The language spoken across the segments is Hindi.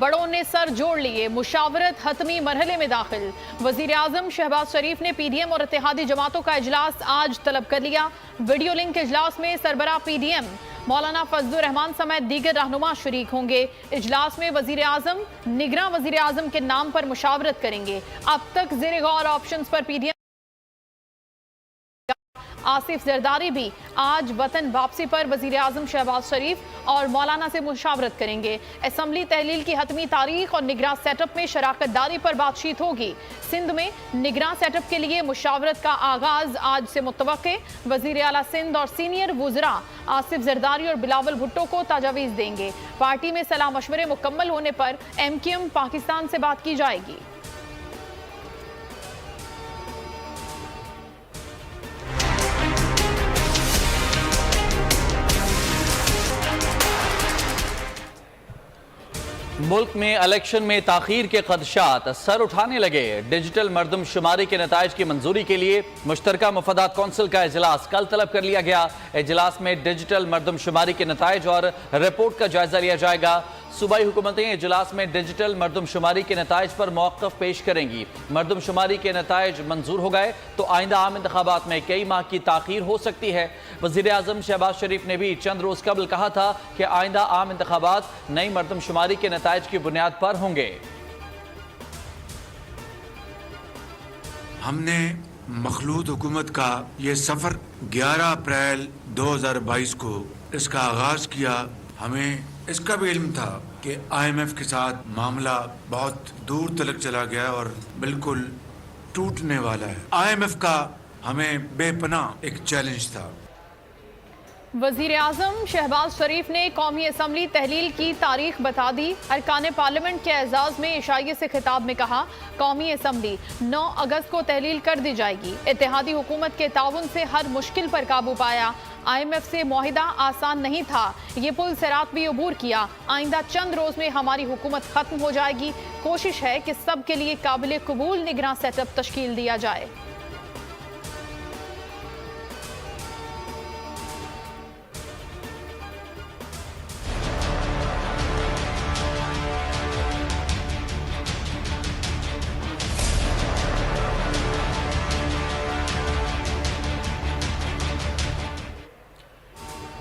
बड़ों ने सर जोड़ लिए, मुशावरत हतमी मरहले में दाखिल। वजीर आजम शहबाज शरीफ ने पीडीएम और इत्तेहादी जमातों का इजलास आज तलब कर लिया। वीडियो लिंक इजलास में सरबराह पीडीएम मौलाना फजलुर रहमान समेत दीगर रहनुमा शरीक होंगे। इजलास में वजीर आजम निगरां वजीर आजम के नाम पर मुशावरत करेंगे। अब तक ज़ेरे गौर ऑप्शंस पर पीडीएम आसिफ जरदारी भी आज वतन वापसी पर वजीर आजम शहबाज शरीफ और मौलाना से मुशावरत करेंगे। असम्बली तहलील की हतमी तारीख और निगरां सेटअप में शराकत दारी पर बातचीत होगी। सिंध में निगरां सेटअप के लिए मुशावरत का आगाज आज से मुतवक्के। वजीर आला सिंध और सीनियर वुज़रा आसिफ जरदारी और बिलावल भुट्टो को तजावीज़ देंगे। पार्टी में सलाह मशवरे मुकम्मल होने पर MQM पाकिस्तान से बात की जाएगी। मुल्क में इलेक्शन में ताखीर के खदशात सर उठाने लगे। डिजिटल मरदमशुमारी के नताइज की मंजूरी के लिए मुश्तरका मुफादात कौंसिल का इजलास कल तलब कर लिया गया। इजलास में डिजिटल मरदमशुमारी के नताइज और रिपोर्ट का जायजा लिया जाएगा। सूबाई हुकूमतें इजलास में डिजिटल मरदमशुमारी के नताइज पर मौक़िफ़ पेश करेंगी। मरदमशुमारी के नताइज मंजूर हो गए तो आइंदा आम इंतखाबात में कई माह की ताखीर हो सकती है। वज़ीर आज़म शहबाज शरीफ ने भी चंद रोज़ कबल कहा था कि आइंदा आम इंतखाबात नई मरदमशुमारी के नताइज की बुनियाद पर होंगे। हमने मखलूत हुकूमत का ये सफ़र 11 अप्रैल 2022 को इसका आगाज किया। हमें इसका भी इल्म था कि IMF के साथ मामला बहुत दूर तलक चला गया और बिल्कुल टूटने वाला है। IMF का हमें बेपनाह एक चैलेंज था। वजीर आजम शहबाज शरीफ ने कौमी असम्बली तहलील की तारीख बता दी। अरकान पार्लियामेंट के एजाज में इशाइये से खिताब में कहा, कौमी असम्बली 9 अगस्त को तहलील कर दी जाएगी। इत्तेहादी हुकूमत के ताउन से हर मुश्किल पर काबू पाया। IMF से मुआहिदा आसान नहीं था, ये पुल सिरात भी अबूर किया। आइंदा चंद रोज में हमारी हुकूमत खत्म हो जाएगी। कोशिश है कि सब के लिए काबिल कबूल निगरां सेटअप तश्कील दिया जाए।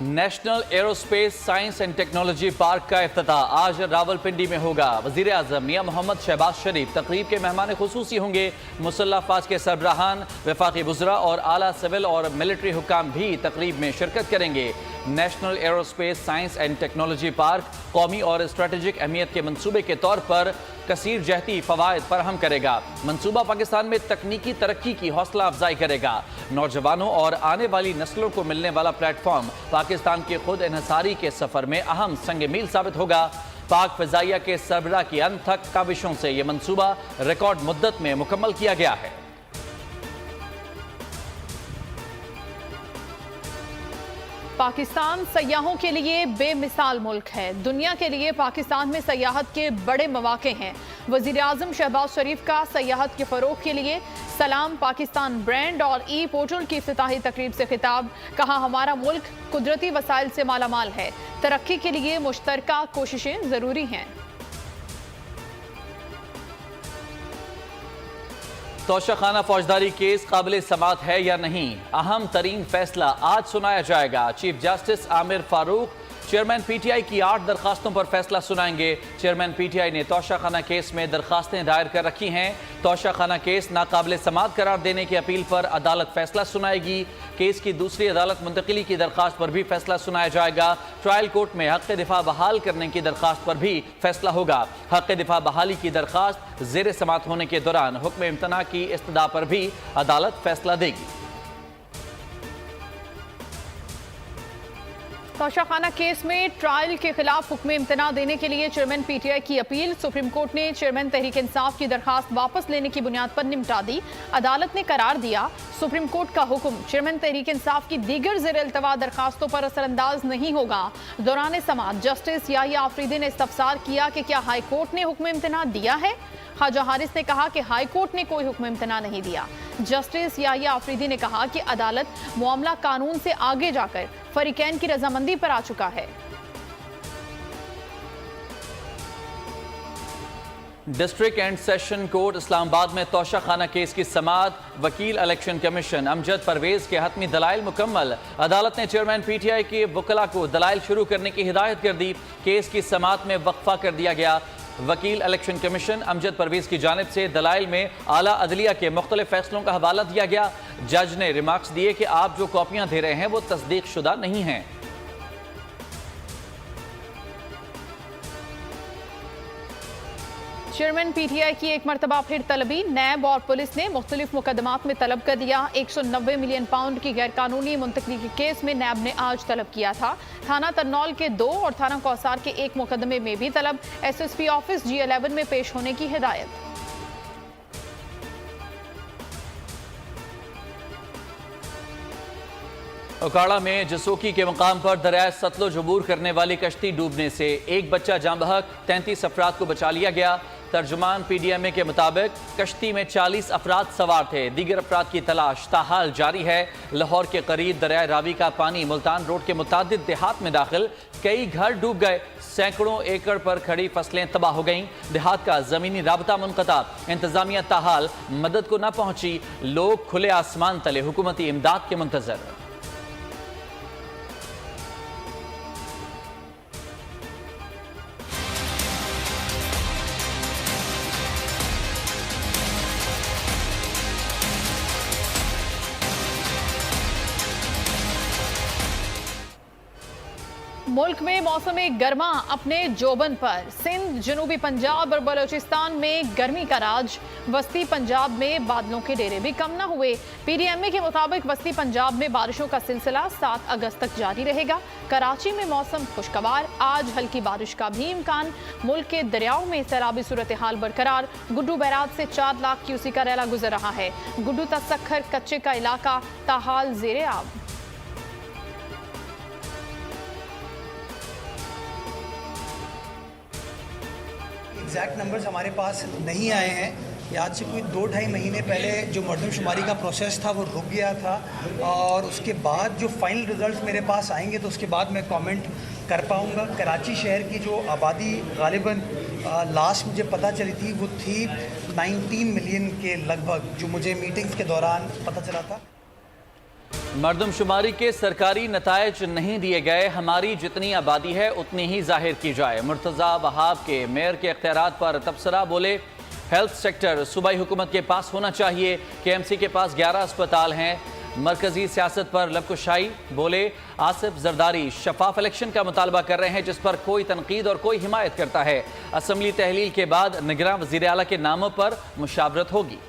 National aerospace science and technology park का इफ्तिताह आज रावलपिंडी में होगा। वज़ीर आज़म मियां मोहम्मद शहबाज शरीफ तकरीब के मेहमान खुसूसी होंगे। मुसल्लह अफवाज के सरबराहान, वफाकी वुज़रा और आला सिविल और मिलिट्री हुक्काम भी तकरीब में शिरकत करेंगे। National aerospace science and technology park कौमी और स्ट्रेटेजिक अहमियत के मनसूबे के तौर पर कसीर जहती फ़वाइद फराहम करेगा। मनसूबा पाकिस्तान में तकनीकी तरक्की की हौसला अफजाई करेगा। नौजवानों और आने वाली नस्लों को मिलने वाला प्लेटफॉर्म पाकिस्तान के खुद इन्हसारी के सफ़र में अहम संग मील साबित होगा। पाक फ़िज़ाइया के सरबराह की अनथक काविशों से यह मनसूबा रिकॉर्ड मुद्दत में मुकम्मल किया गया है। पाकिस्तान सयाहों के लिए बेमिसाल मुल्क है। दुनिया के लिए पाकिस्तान में सयाहत के बड़े मौके हैं। वज़ीर आज़म शहबाज शरीफ का सयाहत के फ़रोग़ के लिए सलाम पाकिस्तान ब्रांड और पोर्टल की इफ्तिताही तकरीब से खिताब। कहा, हमारा मुल्क कुदरती वसाइल से मालामाल है। तरक्की के लिए मुश्तरका कोशिशें ज़रूरी हैं। तोशाखाना फौजदारी केस काबिल समात है या नहीं, अहम तरीन फैसला आज सुनाया जाएगा। Chief justice Aamir Farooq chairman PTI की 8 दरखास्तों पर फैसला सुनाएंगे। चेयरमैन PTI ने तोशाखाना केस में दरखास्तें दायर कर रखी हैं। तोशाखाना केस नाकाबिल समात करार देने की अपील पर अदालत फैसला सुनाएगी। केस की दूसरी अदालत मुंतकिली की दरखास्त पर भी फैसला सुनाया जाएगा। ट्रायल कोर्ट में हक़ दिफा बहाल करने की दरखास्त पर भी फैसला होगा। हक़ दिफा बहाली की दरखास्त ज़ेर समात होने के दौरान हुक्म इम्तना की इस्तदा पर भी अदालत फैसला देगी। तोशाखाना केस में ट्रायल के खिलाफ हुक्म इम्तना देने के लिए चेयरमैन PTI की अपील। सुप्रीम कोर्ट ने चेयरमैन तहरीक इंसाफ की दरखास्त वापस लेने की बुनियाद पर निपटा दी। अदालत ने करार दिया, सुप्रीम कोर्ट का हुक्म चेयरमैन तहरीक इंसाफ की दीगर ज़ेर इल्तवा दरखास्तों पर असरअंदाज नहीं होगा। दौरान समाअत जस्टिस याहिया आफरीदी ने इस्तफसार किया कि क्या हाई कोर्ट ने हुक्म इम्तना दिया है। ख्वाजा हारिस ने कहा कि हाई कोर्ट ने कोई हुक्म इम्तना नहीं दिया। जस्टिस याहिया आफरीदी ने कहा कि अदालत मामला कानून से आगे जाकर फरीकैन की रजामंदी पर आ चुका है। District and session court Islamabad में तोशाखाना केस की समाअत। वकील इलेक्शन कमीशन अमजद परवेज के हतमी दलाइल मुकम्मल। अदालत ने चेयरमैन पीटीआई के वकला को दलाइल शुरू करने की हिदायत कर दी। केस की समाअत में वक्फा कर दिया गया। वकील इलेक्शन कमीशन अमजद परवेज की जानिब से दलाइल में आला अदलिया के मुख्तलिफ फैसलों का हवाला दिया गया। जज ने रिमार्क्स दिए कि आप जो कॉपियां दे रहे हैं वो तस्दीक शुदा नहीं हैं। चेयरमैन पीटीआई की एक मरतबा फिर तलबी। नैब और पुलिस ने मुख्तलिफ मुकदमात में तलब कर दिया। 190 मिलियन पाउंड की गैरकानूनी मुंतकली के केस में नैब ने आज तलब किया था। थाना तरनौल के 2 और थाना कौसार के 1 मुकदमे में भी तलब। एसएसपी ऑफिस G11 में पेश होने की हिदायत। उकाड़ा में जसोकी के मकाम पर दरिया सतलुज अबूर करने वाली कश्ती डूबने से एक बच्चा जाँ बहक, 33 अफराद को बचा लिया गया। तर्जुमान PDMA के मुताबिक कश्ती में 40 अफराद सवार थे। दीगर अफराद की तलाश ताहाल जारी है। लाहौर के करीब दरिया रावी का पानी मुल्तान रोड के मुतादिद देहात में दाखिल। कई घर डूब गए। सैकड़ों एकड़ पर खड़ी फसलें तबाह हो गईं। देहात का जमीनी राबता मुनक़ता। इंतजामिया ताहाल मदद को न पहुंची। लोग खुले आसमान तले हुकूमती इमदाद के मुंतजर। मुल्क में मौसम गर्मा अपने जोबन पर। सिंध, जनूबी पंजाब और बलोचिस्तान में गर्मी का राज। वस्ती पंजाब में बादलों के डेरे भी कम न हुए। PDMA के मुताबिक वस्ती पंजाब में बारिशों का सिलसिला 7 अगस्त तक जारी रहेगा। कराची में मौसम खुशगवार। आज हल्की बारिश का भी इम्कान। मुल्क के दरियाओं में सैलाबी सूरत हाल बरकरार। गुड्डू बैराज से 4 लाख क्यूसी का रैला गुजर रहा है। गुड्डू तसक्खर कच्चे का इलाका ताहाल जेरे आब। एग्जैक्ट नंबर्स हमारे पास नहीं आए हैं। आज से कोई 2-2.5 महीने पहले जो मरदमशुमारी का प्रोसेस था वो रुक गया था और उसके बाद जो फाइनल रिजल्ट्स मेरे पास आएंगे तो उसके बाद मैं कमेंट कर पाऊँगा। कराची शहर की जो आबादी गालिबन लास्ट मुझे पता चली थी वो थी 19 मिलियन के लगभग, जो मुझे मीटिंग्स के दौरान पता चला था। मरदमशुमारी के सरकारी नतायज नहीं दिए गए। हमारी जितनी आबादी है उतनी ही जाहिर की जाए। मुर्तज़ा वहाब के मेयर के इख्तियारात पर तबसरा। बोले हेल्थ सेक्टर सूबाई हुकूमत के पास होना चाहिए। KMC के पास 11 अस्पताल हैं। मरकजी सियासत पर लबकुशाई। बोले आसिफ जरदारी शफाफ इलेक्शन का मुतालबा कर रहे हैं जिस पर कोई तनकीद और कोई हिमायत करता है। असम्बली तहलील के बाद निगरान वज़ीर आला के नामों पर मुशावरत होगी।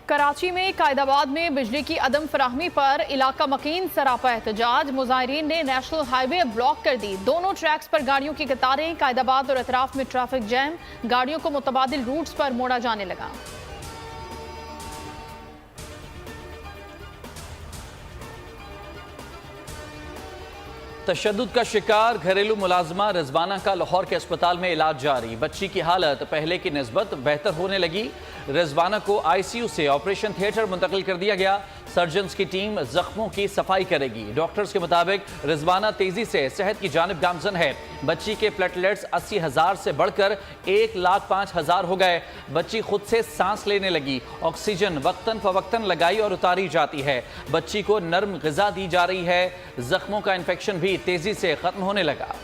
कराची में कायदाबाद में बिजली की अदम फराहमी पर इलाका मकीन सरापा एहतजाज। मुजाहिरीन ने नेशनल हाईवे ब्लॉक कर दी। दोनों ट्रैक्स पर गाड़ियों की कतारें। कायदाबाद और अतराफ में ट्रैफिक जैम। गाड़ियों को मुतबादिल रूट्स पर मोड़ा जाने लगा। तशद्दुद का शिकार घरेलू मुलाजमा रिजवाना का लाहौर के अस्पताल में इलाज जारी। बच्ची की हालत पहले की निस्बत बेहतर होने लगी। रिजवाना को ICU से ऑपरेशन थिएटर मुंतकिल कर दिया गया। सर्जन्स की टीम जख्मों की सफाई करेगी। डॉक्टर्स के मुताबिक रिजवाना तेजी से सेहत की जानिब गामजन है। बच्ची के प्लेटलेट्स 80,000 से बढ़कर 1,05,000 हो गए। बच्ची खुद से सांस लेने लगी। ऑक्सीजन वक्तन फवक्तन लगाई और उतारी जाती है। बच्ची को नर्म ग़िज़ा दी जा रही है। जख्मों का इन्फेक्शन भी तेजी से खत्म होने लगा।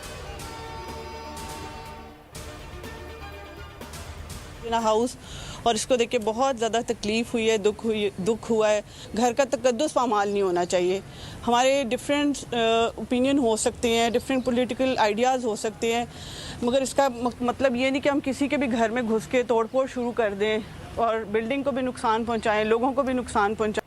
हाउस और इसको देख के बहुत ज़्यादा तकलीफ़ हुई है, दुख हुआ है। घर का तकद्दुस पामाल नहीं होना चाहिए। हमारे डिफरेंट ओपिनियन हो सकते हैं, डिफरेंट पॉलिटिकल आइडियाज़ हो सकते हैं, मगर इसका मतलब ये नहीं कि हम किसी के भी घर में घुस के तोड़फोड़ शुरू कर दें और बिल्डिंग को भी नुकसान पहुँचाएँ, लोगों को भी नुकसान पहुँचाएँ।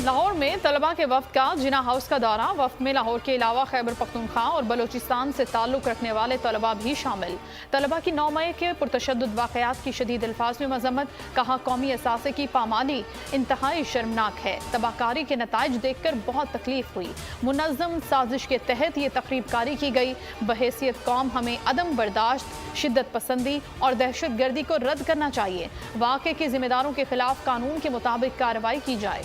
लाहौर में तलबा के वफ्द का जिना हाउस का दौरा। वफ्द में लाहौर के अलावा खैबर पख्तूनख्वा और बलोचिस्तान से ताल्लुक़ रखने वाले तलबा भी शामिल। तलबा की 9 मई के पुरतशद्दुद वाक़यात की शदीद अल्फाज में मज़म्मत। कहा कौमी असासे की पामाली इंतहाई शर्मनाक है। तबाहकारी के नताइज देख कर बहुत तकलीफ हुई। मुनज़्ज़म साजिश के तहत ये तक़रीब कारी की गई। बहैसियत कौम हमें अदम बर्दाश्त, शिद्दत पसंदी और दहशत गर्दी को रद्द करना चाहिए। वाक़े के ज़िम्मेदारों के खिलाफ कानून के मुताबिक कार्रवाई की जाए।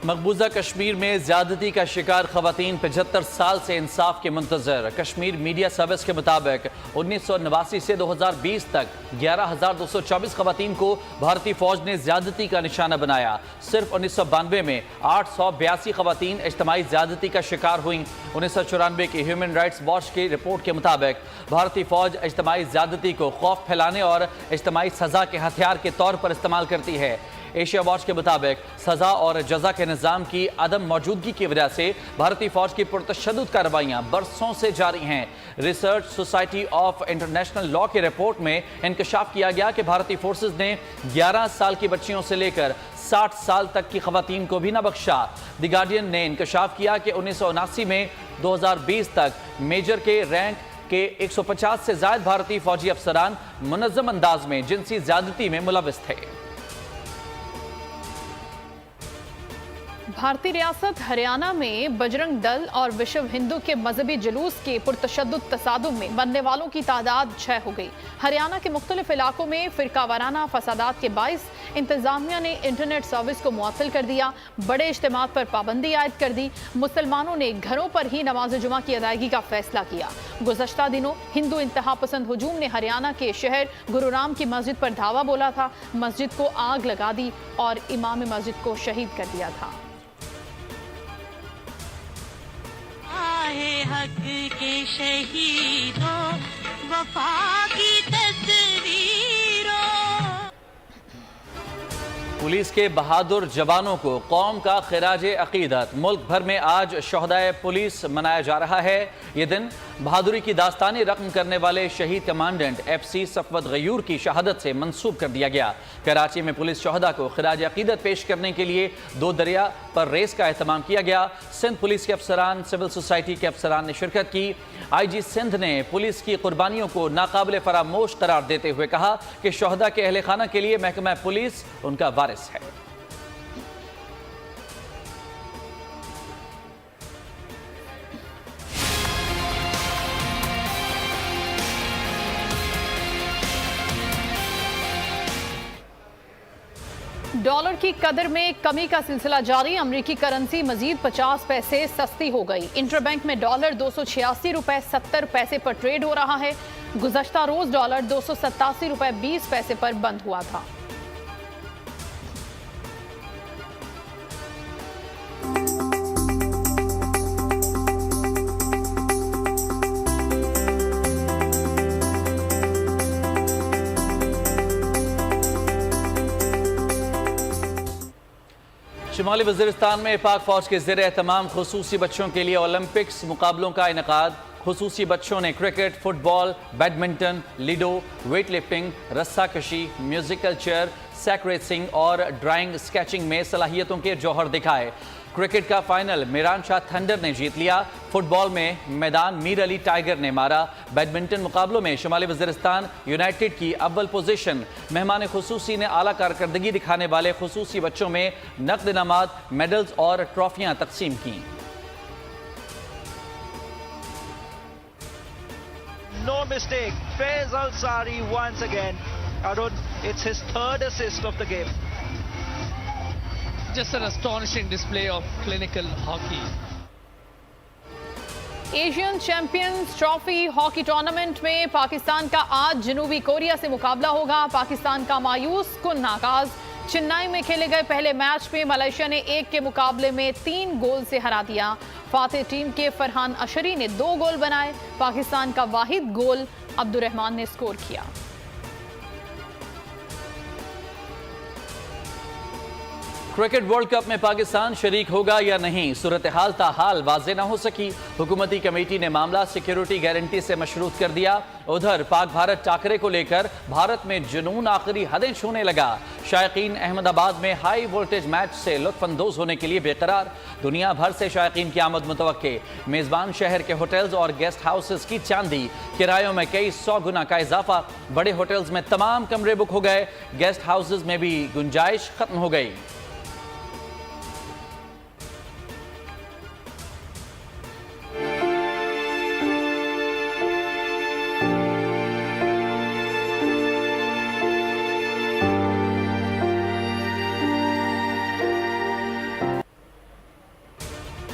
मकबूजा कश्मीर में ज्यादती का शिकार खवातीन 75 साल से इंसाफ के मुंतजर। कश्मीर मीडिया सर्विस के मुताबिक 1989 से 2020 तक 11,224 खवातीन को भारतीय फौज ने ज्यादती का निशाना बनाया। सिर्फ 1992 में 882 खवातीन इज्तिमाई ज्यादती का शिकार हुई। 1994 की ह्यूमन राइट्स वॉच की रिपोर्ट के मुताबिक भारतीय फौज इज्तिमाई ज्यादती को खौफ फैलाने और इज्तिमाई सजा के हथियार के तौर पर इस्तेमाल करती है। एशिया वॉच के मुताबिक सजा और जजा के निज़ाम की अदम मौजूदगी की वजह से भारतीय फौज की पुरतशद्दुद कार्रवाइयां बरसों से जारी हैं। Research society of international law की रिपोर्ट में इंकशाफ किया गया कि भारतीय फोर्सेज ने 11 साल की बच्चियों से लेकर 60 साल तक की खवातीन को भी न बख्शा। द गार्डियन ने इंकशाफ किया कि 1979 में 2020 तक मेजर के रैंक के 150 से ज्यादा भारतीय फौजी अफसरान मुनज़्ज़म अंदाज में जिनसी ज्यादती में मुलविस थे। भारतीय रियासत हरियाणा में बजरंग दल और विश्व हिंदू के मजहबी जुलूस के पुरतशद्दुद तसादुम में मरने वालों की तादाद 6 हो गई। हरियाणा के मुख्तलिफ इलाकों में फिरकावाराना फसादात के बाइस इंतजामिया ने इंटरनेट सर्विस को मुअत्तल कर दिया। बड़े इज्तिमात पर पाबंदी आयद कर दी। मुसलमानों ने घरों पर ही नमाज जुमा की अदायगी का फैसला किया। गुज़श्ता दिनों हिंदू इंतहा पसंद हुजूम ने हरियाणा के शहर गुरुग्राम की मस्जिद पर धावा बोला था। मस्जिद को आग लगा दी और इमाम मस्जिद को शहीद कर दिया था। हक के शहीदों वफा की तस्वीरों। पुलिस के बहादुर जवानों को कौम का खिराज अकीदत। मुल्क भर में आज शोहदाए पुलिस मनाया जा रहा है। ये दिन बहादुरी की दास्तानी रकम करने वाले शहीद कमांडेंट FC सफवत गयूर की शहादत से मंसूब कर दिया गया। कराची में पुलिस शोहदा को खिराज अकीदत पेश करने के लिए 2 दरिया पर रेस का एहतमाम किया गया। सिंध पुलिस के अफसरान, सिविल सोसाइटी के अफसरान ने शिरकत की। IG सिंध ने पुलिस की कुर्बानियों को नाकाबिल फरामोश करार देते हुए कहा कि शोहदा के अहले खाना के लिए महकमा पुलिस उनका वारिस है। डॉलर की कदर में कमी का सिलसिला जारी। अमेरिकी करेंसी मजीद 50 पैसे सस्ती हो गई। इंटरबैंक में डॉलर 286 रुपए 70 पैसे पर ट्रेड हो रहा है। गुज़श्ता रोज डॉलर 287 रुपए 20 पैसे पर बंद हुआ था। शुमाली वज़ीरिस्तान में पाक फौज के ज़ेर एहतमाम खुसूसी बच्चों के लिए ओलंपिक्स मुकाबलों का इनेकाद। खुसूसी बच्चों ने cricket, football, badminton, ludo, weight lifting, रस्साकशी, म्यूजिकल चेयर, सैक रेसिंग और ड्राइंग स्केचिंग में सलाहियतों के जौहर दिखाए। क्रिकेट का फाइनल मीरान शाह थंडर ने जीत लिया। फुटबॉल में मैदान मीर अली टाइगर ने मारा। बैडमिंटन मुकाबलों में शुमाली वज़ीरिस्तान यूनाइटेड की अव्वल पोजीशन। मेहमान खुसूसी ने आला कारकर्दगी दिखाने वाले खुसूसी बच्चों में नकद इनामात, मेडल्स और ट्रॉफियां तकसीम की। No mistake, Faiz Al-Sari once again. Arun, it's his 3rd assist of the game. Just an astonishing display of clinical hockey. Asian champions trophy hockey tournament में पाकिस्तान का आज जनूबी कोरिया से मुकाबला होगा। पाकिस्तान का मायूस कुन आगाज। चेन्नई में खेले गए पहले मैच में मलेशिया ने 1 के मुकाबले में 3 गोल से हरा दिया। फातेह टीम के फरहान अशरी ने 2 गोल बनाए। पाकिस्तान का वाहिद गोल अब्दुर्रहमान ने स्कोर किया। क्रिकेट वर्ल्ड कप में पाकिस्तान शरीक होगा या नहीं, सूरत हाल ताहाल वाज़े न हो सकी। हुकूमती कमेटी ने मामला सिक्योरिटी गारंटी से मशरूत कर दिया। उधर पाक भारत टाकरे को लेकर भारत में जुनून आखिरी हदें छूने लगा। शायकीन अहमदाबाद में हाई वोल्टेज मैच से लुत्फानंदोज होने के लिए बेकरार। दुनिया भर से शायकीन की आमद मुतवक्के। मेज़बान शहर के होटल्स और गेस्ट हाउसेस की चांदी। किरायों में कई 100 गुना का इजाफा। बड़े होटल्स में तमाम कमरे बुक हो गए। गेस्ट हाउसेस में भी गुंजाइश खत्म हो गई।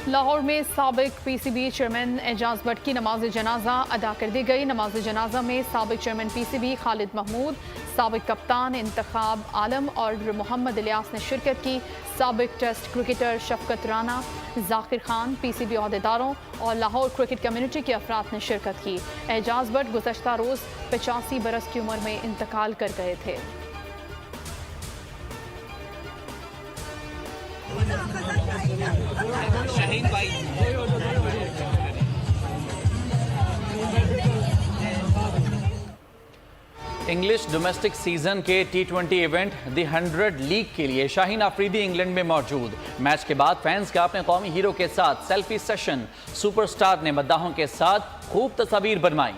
लाहौर में साबिक पीसीबी चेयरमैन एजाज भट्ट की नमाज जनाजा अदा कर दी गई। नमाज जनाजा में साबिक चेयरमैन पीसीबी खालिद महमूद, साबिक कप्तान इंतखाब आलम और मोहम्मद इलियास ने शिरकत की। साबिक टेस्ट क्रिकेटर शफकत राना, जाकिर खान, पीसीबी अहदेदारों और लाहौर क्रिकेट कम्युनिटी के अफराद ने शिरकत की। एजाज भट्ट गुज़श्ता रोज़ 85 बरस की उम्र में इंतकाल कर गए थे। इंग्लिश डोमेस्टिक सीजन के T20 इवेंट द 100 लीग के लिए शाहीन आफरीदी इंग्लैंड में मौजूद। मैच के बाद फैंस का अपने कौमी हीरो के साथ सेल्फी सेशन। सुपरस्टार ने मद्दाहों के साथ खूब तस्वीर बनवाई।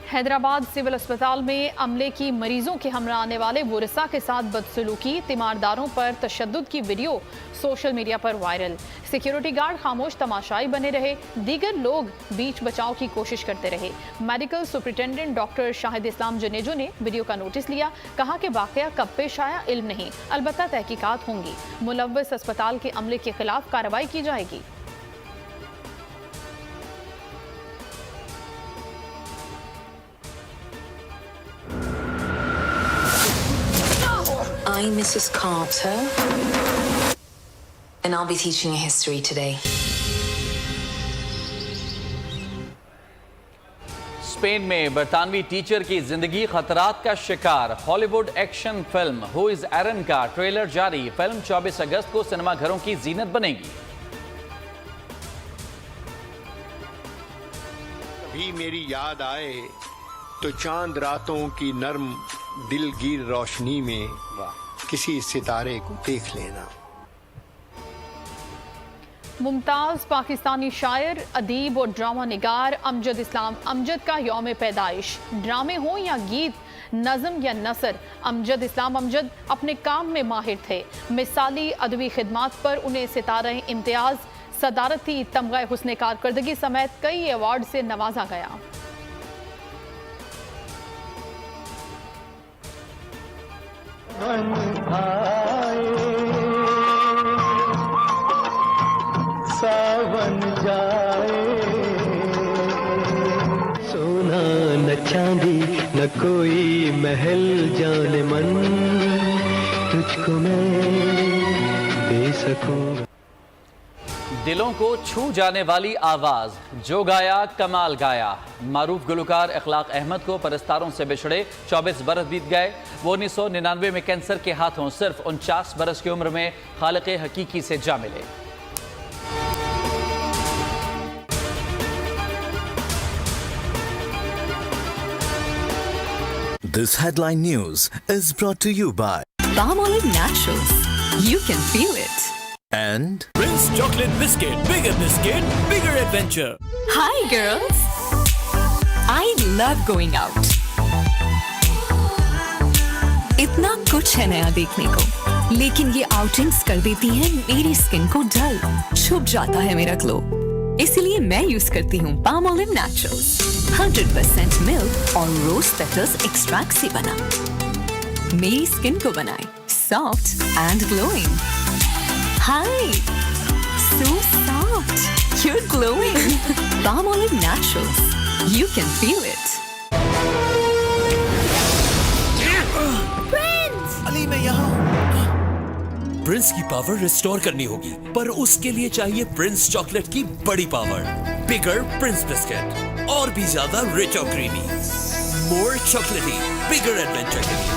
हैदराबाद सिविल अस्पताल में अमले की मरीजों के हमरा आने वाले वरिसा के साथ बदसलूकी, तीमारदारों पर तशद्दुद की वीडियो सोशल मीडिया पर वायरल। सिक्योरिटी गार्ड खामोश तमाशाई बने रहे, दीगर लोग बीच बचाव की कोशिश करते रहे। मेडिकल सुपरिटेंडेंट डॉक्टर शाहिद इस्लाम जनेजो ने वीडियो का नोटिस लिया, कहा कि वाकया कब पेश आया इल्म नहीं, अलबत्ता तहकीकात होंगी। मुलव्वस अस्पताल के अमले के खिलाफ कार्रवाई की जाएगी। I'm Mrs. Carter, and I'll be teaching you history today. Spain में बरतानवी टीचर की जिंदगी खतरात का शिकार। Hollywood action film who is Aaron का ट्रेलर जारी। फिल्म 24 अगस्त को सिनेमाघरों की जीनत बनेगी। कभी मेरी याद आए तो चांद रातों की नर्म दिलगीर रोशनी में किसी सितारे को देख लेना। मुमताज पाकिस्तानी शायर, अदीब और ड्रामा निगार अमजद इस्लाम अमजद का यौम पैदाइश। ड्रामे हो या गीत, नज़म या नसर, अमजद इस्लाम अमजद अपने काम में माहिर थे। मिसाली अदबी खिदमात पर उन्हें सितारे इम्तियाज, सदारती तमगा हुस्न कारकर्दगी समेत कई अवार्ड से नवाजा गया। सावन जाए, सोना न चांदी न कोई महल जाने मन, तुझको मैं दे सकूं। दिलों को छू जाने वाली आवाज, जो गाया कमाल गाया। मारूफ गुलकार इखलाक अहमद को परस्तारों से बिछड़े 24 बरस बीत गए। वो 1999 में कैंसर के हाथों सिर्फ 49 बरस की उम्र में खालिक हकीकी से जा मिले। This headline news is brought to you by Palmolive Naturals. You can feel it. And Prince Chocolate Biscuit. Bigger biscuit, bigger adventure. Hi girls. I love going out. इतना कुछ है नया देखने को, लेकिन ये आउटिंग्स कर देती हैं मेरी स्किन को डल। छुप जाता है मेरा ग्लो। इसलिए मैं यूज करती हूँ Palmolive Naturals। 100% मिल्क और रोज पेटल्स एक्सट्रैक्ट से बना, मेरी स्किन को बनाए soft and glowing. Hi, so soft, you're glowing. Palmolive Naturals, you can feel it. Prince! Ali मैं यहाँ। प्रिंस की पावर रिस्टोर करनी होगी, पर उसके लिए चाहिए प्रिंस चॉकलेट की बड़ी पावर। बिगर प्रिंस बिस्किट, और भी ज्यादा रिच और क्रीमी, मोर चॉकलेटी, बिगर एडवेंचर के लिए।